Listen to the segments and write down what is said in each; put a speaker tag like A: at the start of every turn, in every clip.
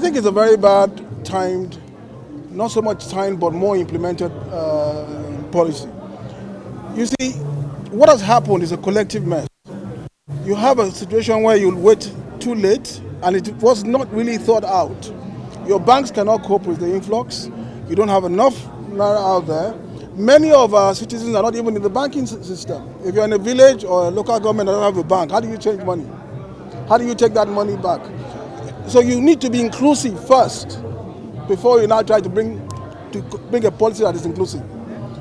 A: think it's a very bad timed, not so much timed, but more implemented policy. You see, what has happened is a collective mess. You have a situation where you wait too late and it was not really thought out. Your banks cannot cope with the influx. You don't have enough Naira out there. Many of our citizens are not even in the banking system. If you're in a village or a local government that don't have a bank, how do you change money? How do you take that money back? So you need to be inclusive first before you now try to bring a policy that is inclusive.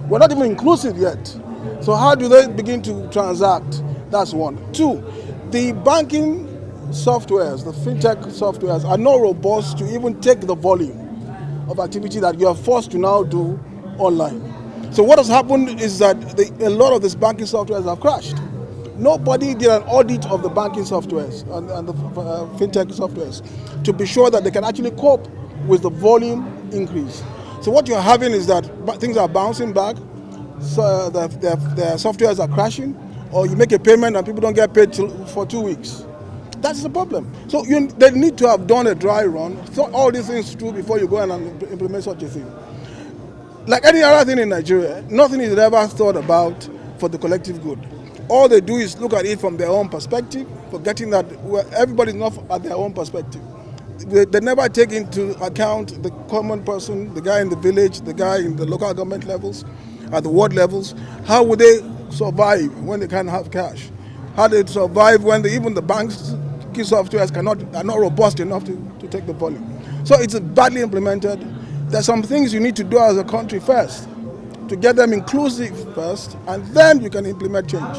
A: We're not even inclusive yet. So how do they begin to transact? That's one. Two, the banking softwares, the fintech softwares are not robust to even take the volume of activity that you are forced to now do online. So what has happened is that a lot of these banking softwares have crashed. Nobody did an audit of the banking softwares and the fintech softwares to be sure that they can actually cope with the volume increase. So what you're having is that things are bouncing back, so their softwares are crashing, or you make a payment and people don't get paid for 2 weeks. That's the problem. So they need to have done a dry run, thought all these things through before you go and implement such a thing. Like any other thing in Nigeria, nothing is ever thought about for the collective good. All they do is look at it from their own perspective, forgetting that everybody's not at their own perspective. They never take into account the common person, the guy in the village, the guy in the local government levels, at the ward levels. How would they survive when they can't have cash? How do they survive when even the banks' key softwares are not robust enough to take the volume? So it's badly implemented. There's some things you need to do as a country first, to get them inclusive first, and then you can implement change.